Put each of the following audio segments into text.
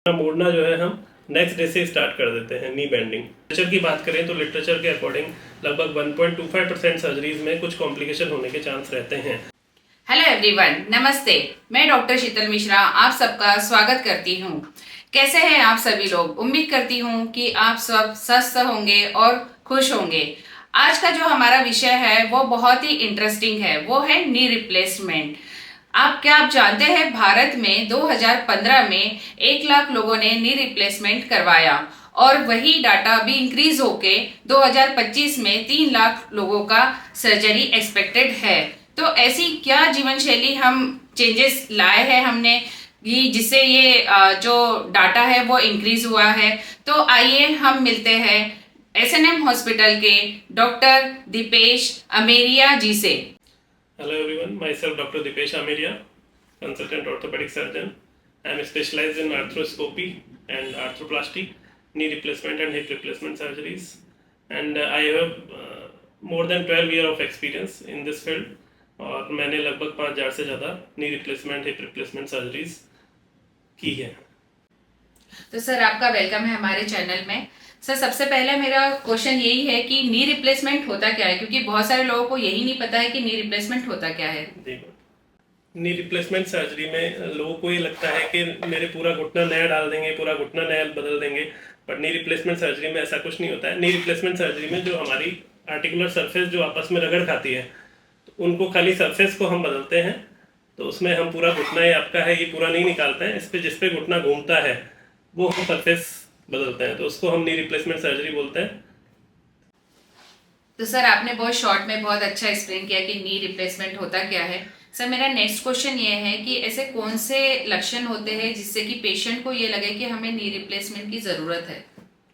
मोड़ना जो है हम नेक्स्ट डे से स्टार्ट कर देते हैं नी बेंडिंग। लिटरेचर की बात करें तो लिटरेचर के अकॉर्डिंग लगभग 1.25% सर्जरीज में कुछ कॉम्प्लिकेशन होने के चांस रहते हैं। हेलो एवरीवन, नमस्ते। मैं डॉक्टर शीतल मिश्रा आप सबका स्वागत करती हूँ। कैसे हैं आप सभी लोग? उम्मीद करती हूँ कि आप सब स्वस्थ होंगे और खुश होंगे। आज का जो हमारा विषय है वो बहुत ही इंटरेस्टिंग है, वो है नी रिप्लेसमेंट। आप जानते हैं भारत में 2015 में 1 लाख लोगों ने नी रिप्लेसमेंट करवाया और वही डाटा भी इंक्रीज होके 2025 में 3 लाख लोगों का सर्जरी एक्सपेक्टेड है। तो ऐसी क्या जीवन शैली हम चेंजेस लाए हैं हमने जिससे ये जो डाटा है वो इंक्रीज हुआ है। तो आइए हम मिलते हैं एसएनएम हॉस्पिटल के डॉक्टर दीपेश अमेरिया जी से। Hello everyone, myself Dr. Dipesh Ameria, consultant orthopedic surgeon. I am specialized in arthroscopy and arthroplasty, knee replacement and hip replacement surgeries. And I have more than 12 years of experience in this field. और मैंने लगभग 5000 से ज़्यादा knee replacement hip replacement surgeries की है। तो sir आपका welcome है हमारे चैनल में। सर सबसे पहले मेरा क्वेश्चन यही है कि नी रिप्लेसमेंट होता क्या है, क्योंकि बहुत सारे लोगों को यही नहीं पता है कि नी रिप्लेसमेंट होता क्या है। नी रिप्लेसमेंट सर्जरी में लोगों को ये लगता है कि मेरे पूरा घुटना नया डाल देंगे, पूरा घुटना नया बदल देंगे, बट नी रिप्लेसमेंट सर्जरी में ऐसा कुछ नहीं होता है। नी रिप्लेसमेंट सर्जरी में जो हमारी आर्टिकुलर सरफेस जो आपस में रगड़ खाती है, तो उनको खाली सरफेस को हम बदलते हैं। तो उसमें हम पूरा घुटना ये आपका है ये पूरा नहीं निकालते हैं, इस पे जिस पे घुटना घूमता है वो हम सरफेस बदलते हैं, तो उसको हम नी रिप्लेसमेंट सर्जरी बोलते हैं। तो सर आपने बहुत शॉर्ट में बहुत अच्छा एक्सप्लेन किया कि नी रिप्लेसमेंट होता क्या है। सर मेरा नेक्स्ट क्वेश्चन ये है कि ऐसे कौन से लक्षण होते हैं जिससे कि पेशेंट को ये लगे कि हमें नी रिप्लेसमेंट की ज़रूरत है।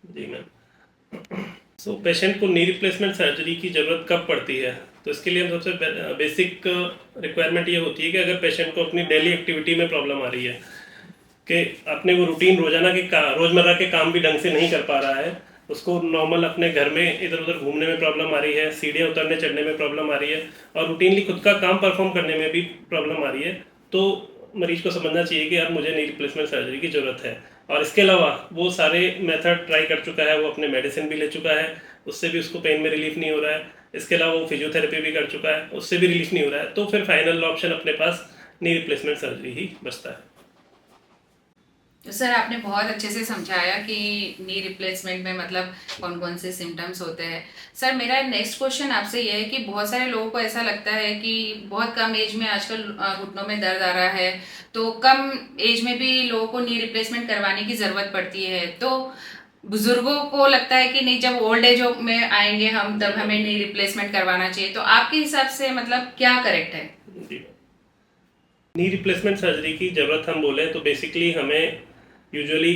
जी मैम, सो पेशेंट को नी रिप्लेसमेंट सर्जरी की ज़रूरत कब पड़ती है? तो इसके लिए हम सबसे बेसिक रिक्वायरमेंट ये होती है कि अगर पेशेंट को अपनी डेली एक्टिविटी में प्रॉब्लम आ रही है कि अपने वो रूटीन रोज़मर्रा के काम भी ढंग से नहीं कर पा रहा है, उसको नॉर्मल अपने घर में इधर उधर घूमने में प्रॉब्लम आ रही है, सीढ़ियाँ उतरने चढ़ने में प्रॉब्लम आ रही है और रूटीनली खुद का काम परफॉर्म करने में भी प्रॉब्लम आ रही है, तो मरीज को समझना चाहिए कि अब मुझे नी रिप्लेसमेंट सर्जरी की ज़रूरत है। और इसके अलावा वो सारे मेथड ट्राई कर चुका है, वो अपने मेडिसिन भी ले चुका है, उससे भी उसको पेन में रिलीफ नहीं हो रहा है। इसके अलावा वो फिजियोथेरेपी भी कर चुका है, उससे भी रिलीफ नहीं हो रहा है, तो फिर फाइनल ऑप्शन अपने पास नी रिप्लेसमेंट सर्जरी ही बचता है। तो सर आपने बहुत अच्छे से समझाया कि नी रिप्लेसमेंट में मतलब कौन कौन से सिम्टम्स होते हैं। सर मेरा नेक्स्ट क्वेश्चन आपसे ये है कि बहुत सारे लोगों को ऐसा लगता है कि बहुत कम एज में आजकल घुटनों में दर्द आ रहा है, तो कम एज में भी लोगों को नी रिप्लेसमेंट करवाने की ज़रूरत पड़ती है। तो बुजुर्गों को लगता है कि नहीं, जब ओल्ड एज में आएंगे हम तब हमें नी रिप्लेसमेंट करवाना चाहिए। तो आपके हिसाब से मतलब क्या करेक्ट है? नी रिप्लेसमेंट सर्जरी की ज़रूरत हम बोले तो बेसिकली हमें यूजुअली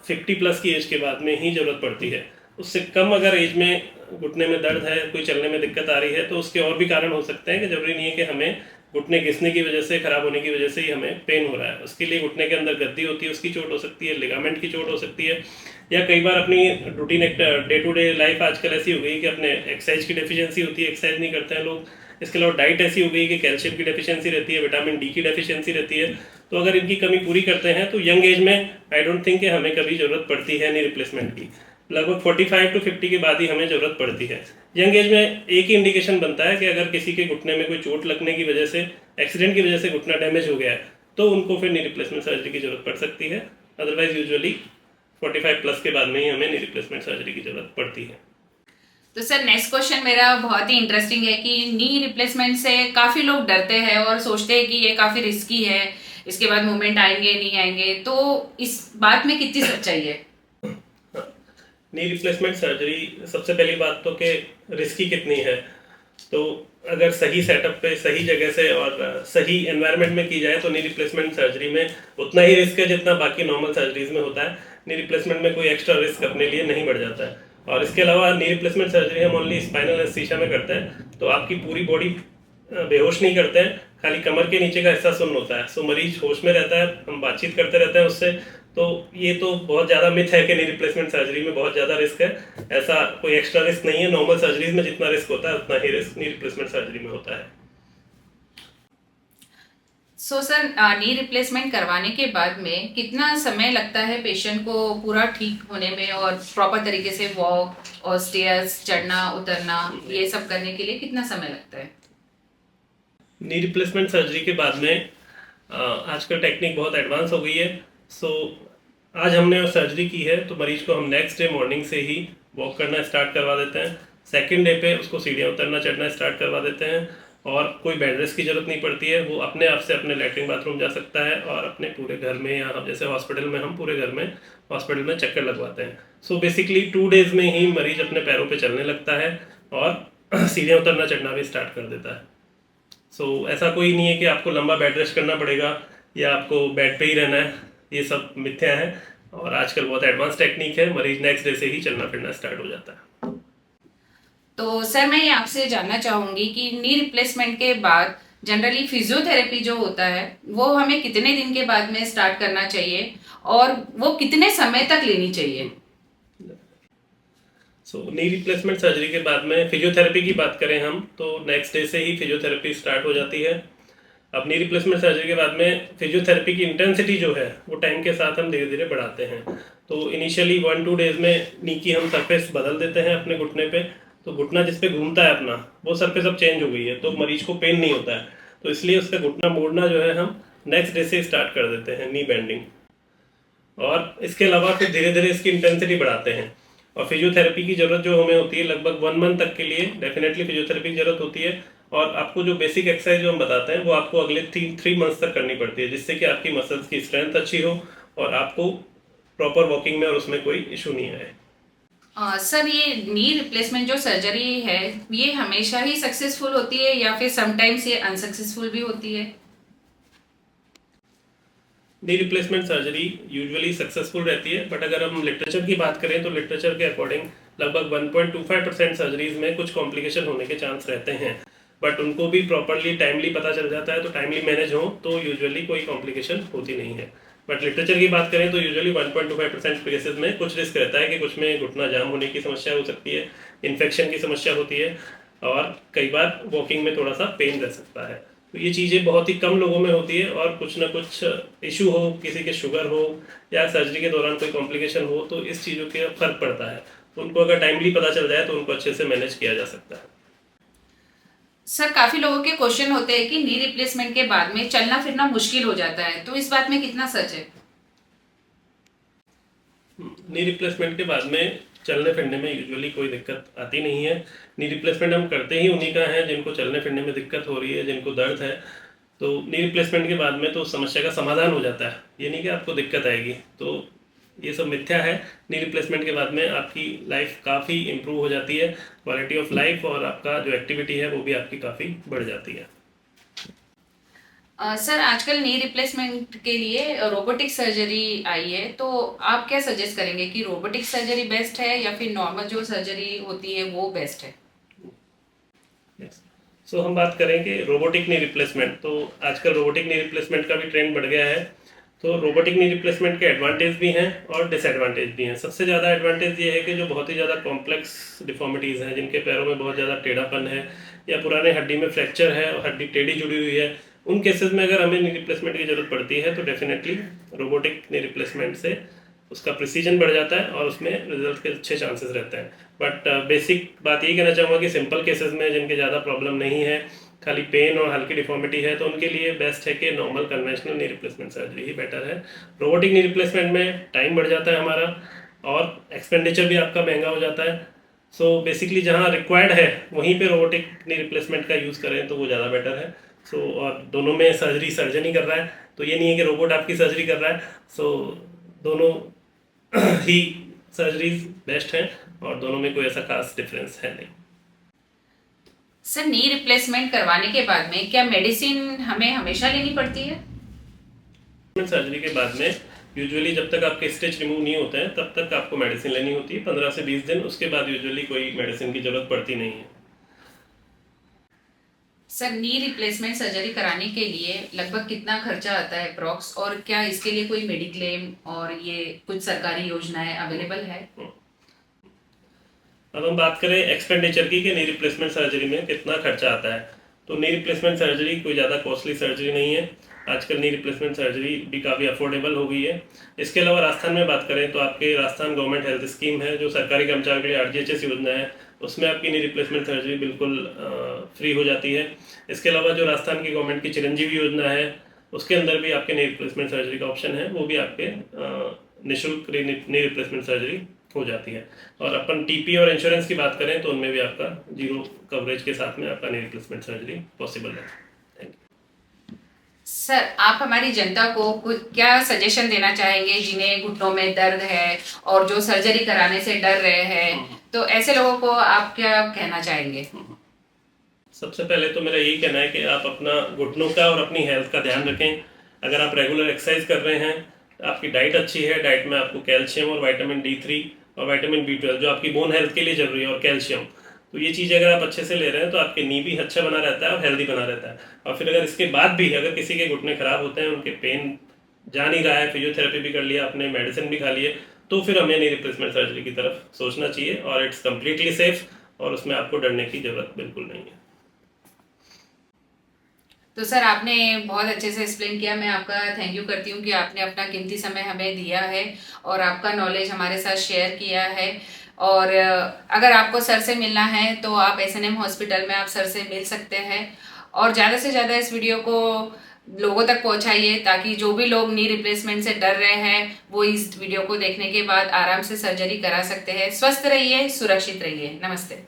50 प्लस की एज के बाद में ही ज़रूरत पड़ती है। उससे कम अगर एज में घुटने में दर्द है, कोई चलने में दिक्कत आ रही है, तो उसके और भी कारण हो सकते हैं कि ज़रूरी नहीं है कि हमें घुटने घिसने की वजह से, ख़राब होने की वजह से ही हमें पेन हो रहा है। उसके लिए घुटने के अंदर गद्दी होती है, उसकी चोट हो सकती है, लिगामेंट की चोट हो सकती है, या कई बार अपनी routine day to day life आजकल ऐसी हो गई कि अपने एक्सरसाइज की डेफिशिएंसी होती है, एक्सरसाइज नहीं करते हैं लोग। इसके अलावा डाइट ऐसी हो गई कि कैल्शियम की डेफिशिएंसी रहती है, विटामिन डी की डेफिशिएंसी रहती है। तो अगर इनकी कमी पूरी करते हैं तो यंग एज में आई डोंट थिंक कि हमें कभी ज़रूरत पड़ती है नी रिप्लेसमेंट की। लगभग 45 to 50 के बाद ही हमें ज़रूरत पड़ती है। यंग एज में एक ही इंडिकेशन बनता है कि अगर किसी के घुटने में कोई चोट लगने की वजह से, एक्सीडेंट की वजह से घुटना डैमेज हो गया है, तो उनको फिर नी रिप्लेसमेंट सर्जरी की ज़रूरत पड़ सकती है। अदरवाइज यूजुअली 45 प्लस के बाद में ही हमें नी रिप्लेसमेंट सर्जरी की ज़रूरत पड़ती है। तो सर नेक्स्ट क्वेश्चन मेरा बहुत ही इंटरेस्टिंग है कि नी रिप्लेसमेंट से काफ़ी लोग डरते हैं और सोचते हैं कि ये काफ़ी रिस्की है, इसके बाद मूवमेंट आएंगे नहीं आएंगे। तो इस बात में कितनी सच्चाई है? नी रिप्लेसमेंट सर्जरी, सबसे पहली बात तो कि रिस्की कितनी है, तो अगर सही सेटअप पे, सही जगह से और सही एनवायरनमेंट में की जाए तो नी रिप्लेसमेंट सर्जरी में उतना ही रिस्क है जितना बाकी नॉर्मल सर्जरीज में होता है। नी रिप्लेसमेंट में कोई एक्स्ट्रा रिस्क अपने लिए नहीं बढ़ जाता है। और इसके अलावा नी रिप्लेसमेंट सर्जरी हम ओनली स्पाइनल एनेस्थीसिया में करते हैं, तो आपकी पूरी बॉडी बेहोश नहीं करते हैं, खाली कमर के नीचे का हिस्सा सुन्न होता है। सो मरीज होश में रहता है, हम बातचीत करते रहते हैं उससे। तो ये तो बहुत ज़्यादा मिथ है कि नी रिप्लेसमेंट सर्जरी में बहुत ज़्यादा रिस्क है। ऐसा कोई एक्स्ट्रा रिस्क नहीं है। नॉर्मल सर्जरीज में जितना रिस्क होता है उतना ही रिस्क नी रिप्लेसमेंट सर्जरी में होता है। सो सर, नी रिप्लेसमेंट करवाने के बाद में कितना समय लगता है पेशेंट को पूरा ठीक होने में, और प्रॉपर तरीके से वॉक और स्टेयर्स चढ़ना उतरना ये सब करने के लिए कितना समय लगता है? नी रिप्लेसमेंट सर्जरी के बाद में आजकल टेक्निक बहुत एडवांस हो गई है। सो आज हमने सर्जरी की है तो मरीज को हम नेक्स्ट डे मॉर्निंग से ही वॉक करना स्टार्ट करवा देते हैं। सेकंड डे पे उसको सीढ़ियाँ उतरना चढ़ना स्टार्ट करवा देते हैं और कोई बेड रेस्ट की ज़रूरत नहीं पड़ती है। वो अपने आप से अपने लैट्रिन बाथरूम जा सकता है और अपने पूरे घर में, या जैसे हॉस्पिटल में हम पूरे घर में हॉस्पिटल में चक्कर लगवाते हैं। सो बेसिकली 2 डेज़ में ही मरीज अपने पैरों पे चलने लगता है और सीढ़ियाँ उतरना चढ़ना भी स्टार्ट कर देता है। ऐसा कोई नहीं है कि आपको लंबा बेड रेस्ट करना पड़ेगा या आपको बेड पे ही रहना है। ये सब मिथ्या है और आजकल बहुत एडवांस टेक्निक है। मरीज नेक्स्ट डे से ही चलना फिरना स्टार्ट हो जाता है। तो सर, मैं ये आपसे जानना चाहूंगी कि नी रिप्लेसमेंट के बाद जनरली फिजियोथेरेपी जो होता है वो हमें कितने दिन के बाद में स्टार्ट करना चाहिए और वो कितने समय तक लेनी चाहिए? नी रिप्लेसमेंट सर्जरी के बाद में फिजियोथेरेपी की बात करें हम तो नेक्स्ट डे से ही फिजियोथेरेपी स्टार्ट हो जाती है। अब नी रिप्लेसमेंट सर्जरी के बाद में फिजियोथेरेपी की इंटेंसिटी जो है वो टाइम के साथ हम धीरे धीरे बढ़ाते हैं। तो इनिशियली 1-2 डेज में नी की हम सरफेस बदल देते हैं अपने घुटने पे। तो घुटना जिस पे घूमता है अपना वो सरफेस अब चेंज हो गई है तो मरीज को पेन नहीं होता है। तो इसलिए उसका घुटना मोड़ना जो है हम नेक्स्ट डे से स्टार्ट कर देते हैं, नी बेंडिंग। और इसके अलावा फिर धीरे धीरे इसकी इंटेंसिटी बढ़ाते हैं। और फिजियोथेरेपी की ज़रूरत जो हमें होती है लगभग 1 मंथ तक के लिए डेफिनेटली फिजियोथेरेपी की ज़रूरत होती है। और आपको जो बेसिक एक्सरसाइज जो हम बताते हैं वो आपको अगले 3 मंथ्स तक करनी पड़ती है, जिससे कि आपकी मसल्स की स्ट्रेंथ अच्छी हो और आपको प्रॉपर वॉकिंग में और उसमें कोई इशू नहीं आए। सर, ये नी रिप्लेसमेंट जो सर्जरी है ये हमेशा ही सक्सेसफुल होती है या फिर समटाइम्स ये अनसक्सेसफुल भी होती है? नी रिप्लेसमेंट सर्जरी यूजुअली सक्सेसफुल रहती है, बट अगर हम लिटरेचर की बात करें तो लिटरेचर के अकॉर्डिंग लगभग 1.25% सर्जरीज में कुछ कॉम्प्लिकेशन होने के चांस रहते हैं। बट उनको भी प्रॉपरली टाइमली पता चल जाता है तो टाइमली मैनेज हो तो यूजुअली कोई कॉम्प्लिकेशन होती नहीं है। बट लिटरेचर की बात करें तो यूजुअली 1.25% केसेस में कुछ रिस्क रहता है कि कुछ में घुटना जाम होने की समस्या हो सकती है, इन्फेक्शन की समस्या होती है और कई बार वॉकिंग में थोड़ा सा पेन रह सकता है। तो ये चीज़ें बहुत ही कम लोगों में होती है और कुछ ना कुछ इशू हो, किसी के शुगर हो या सर्जरी के दौरान कोई कॉम्प्लिकेशन हो तो इस चीज़ों के फर्क पड़ता है। तो उनको अगर टाइमली पता चल जाए तो उनको अच्छे से मैनेज किया जा सकता है। सर, काफी लोगों के क्वेश्चन होते हैं कि नी रिप्लेसमेंट के बाद में चलना फिरना मुश्किल हो जाता है, तो इस बात में कितना सच है? नी रिप्लेसमेंट के बाद में चलने फिरने में यूजुअली कोई दिक्कत आती नहीं है। नी रिप्लेसमेंट हम करते ही उन्हीं का है जिनको चलने फिरने में दिक्कत हो रही है, जिनको दर्द है। तो नी रिप्लेसमेंट के बाद में तो समस्या का समाधान हो जाता है, ये नहीं कि आपको दिक्कत आएगी। तो ये सब मिथ्या है। नी रिप्लेसमेंट के बाद में आपकी लाइफ काफ़ी इम्प्रूव हो जाती है, क्वालिटी ऑफ लाइफ और आपका जो एक्टिविटी है वो भी आपकी काफ़ी बढ़ जाती है। सर, आजकल नी रिप्लेसमेंट के लिए रोबोटिक सर्जरी आई है, तो आप क्या सजेस्ट करेंगे कि रोबोटिक सर्जरी बेस्ट है या फिर नॉर्मल जो सर्जरी होती है वो बेस्ट है? हम बात करें कि रोबोटिक नी रिप्लेसमेंट, तो आजकल रोबोटिक नी रिप्लेसमेंट का भी ट्रेंड बढ़ गया है। तो रोबोटिक नी रिप्लेसमेंट के एडवांटेज भी हैं और डिसएडवांटेज भी हैं। सबसे ज़्यादा एडवांटेज ये है कि जो बहुत ही ज़्यादा कॉम्प्लेक्स डिफॉर्मिटीज़ हैं, जिनके पैरों में बहुत ज़्यादा टेढ़ापन है या पुराने हड्डी में फ्रैक्चर है और हड्डी टेढ़ी जुड़ी हुई है, उन केसेस में अगर हमें नी रिप्लेसमेंट की ज़रूरत पड़ती है तो डेफिनेटली रोबोटिक नी रिप्लेसमेंट से उसका प्रिसीजन बढ़ जाता है और उसमें रिजल्ट के अच्छे चांसेस रहते हैं। बट बेसिक बात यही कहना चाहूँगा कि सिंपल केसेस में जिनके ज़्यादा प्रॉब्लम नहीं है, खाली पेन और हल्की डिफॉर्मिटी है, तो उनके लिए बेस्ट है कि normal conventional knee replacement surgery ही बेटर है। रोबोटिक नी रिप्लेसमेंट में टाइम बढ़ जाता है हमारा और एक्सपेंडिचर भी आपका महंगा हो जाता है। बेसिकली जहाँ रिक्वायर्ड है वहीं पे रोबोटिक नी रिप्लेसमेंट का यूज़ करें तो वो ज़्यादा बेटर है। और दोनों में सर्जरी सर्जन ही कर रहा है, तो ये नहीं है कि रोबोट आपकी सर्जरी कर रहा है। दोनों ही सर्जरीज बेस्ट हैं और दोनों में कोई ऐसा खास डिफरेंस है नहीं। सर, नी रिप्लेसमेंट करवाने के बाद में क्या मेडिसिन हमें हमेशा लेनी पड़ती है? सर्जरी के बाद में यूजुअली जब तक आपके स्टिच रिमूव नहीं होते हैं तब तक आपको मेडिसिन लेनी होती है, 15 से 20 दिन। उसके बाद यूजुअली कोई मेडिसिन की जरूरत पड़ती नहीं है। सर, नी रिप्लेसमेंट सर्जरी कराने के लिए लगभग कितना खर्चा आता है अप्रॉक्स, और क्या इसके लिए कोई मेडिक्लेम और ये कुछ सरकारी योजनाएं अवेलेबल है? अब हम बात करें एक्सपेंडिचर की कि नी रिप्लेसमेंट सर्जरी में कितना खर्चा आता है, तो नी रिप्लेसमेंट सर्जरी कोई ज़्यादा कॉस्टली सर्जरी नहीं है। आजकल नी रिप्लेसमेंट सर्जरी भी काफ़ी अफोर्डेबल हो गई है। इसके अलावा राजस्थान में बात करें तो आपके राजस्थान गवर्नमेंट हेल्थ स्कीम है, जो सरकारी कर्मचारियों के लिए RGHS योजना है, उसमें आपकी नी रिप्लेसमेंट सर्जरी बिल्कुल फ्री हो जाती है। इसके अलावा जो राजस्थान की गवर्नमेंट की चिरंजीवी योजना है, उसके अंदर भी आपके नी रिप्लेसमेंट सर्जरी का ऑप्शन है, वो भी आपके निःशुल्क नी रिप्लेसमेंट सर्जरी हो जाती है। और अपन TP और इंश्योरेंस की बात करें तो उनमें भी आपका 0 कवरेज के साथ में आपका नी रिप्लेसमेंट सर्जरी पॉसिबल है। Thank you. सर, आप हमारी जनता को कुछ क्या सजेशन देना चाहेंगे जिन्हें घुटनों में दर्द है और जो सर्जरी कराने से डर रहे हैं, तो ऐसे लोगों को आप क्या कहना चाहेंगे? सबसे पहले तो मेरा यही कहना है कि आप अपना घुटनों का और अपनी हेल्थ का ध्यान रखें। अगर आप रेगुलर एक्सरसाइज कर रहे हैं, आपकी डाइट अच्छी है, डाइट में आपको कैल्शियम और विटामिन D3 और विटामिन B12 जो आपकी बोन हेल्थ के लिए जरूरी है, और कैल्शियम, तो ये चीज़ अगर आप अच्छे से ले रहे हैं तो आपके नी भी अच्छा बना रहता है और हेल्दी बना रहता है। और फिर अगर इसके बाद भी अगर किसी के घुटने खराब होते हैं, उनके पेन जा नहीं रहा है, फिजियोथेरेपी भी कर लिया आपने, मेडिसिन भी खा लिए, तो फिर हमें नी रिप्लेसमेंट सर्जरी की तरफ सोचना चाहिए। और इट्स कम्प्लीटली सेफ और उसमें आपको डरने की जरूरत बिल्कुल नहीं है। तो सर, आपने बहुत अच्छे से एक्सप्लेन किया। मैं आपका थैंक यू करती हूँ कि आपने अपना कीमती समय हमें दिया है और आपका नॉलेज हमारे साथ शेयर किया है। और अगर आपको सर से मिलना है तो आप SNM हॉस्पिटल में आप सर से मिल सकते हैं। और ज़्यादा से ज़्यादा इस वीडियो को लोगों तक पहुंचाइए, ताकि जो भी लोग नी रिप्लेसमेंट से डर रहे हैं वो इस वीडियो को देखने के बाद आराम से सर्जरी करा सकते हैं। स्वस्थ रहिए, सुरक्षित रहिए। नमस्ते।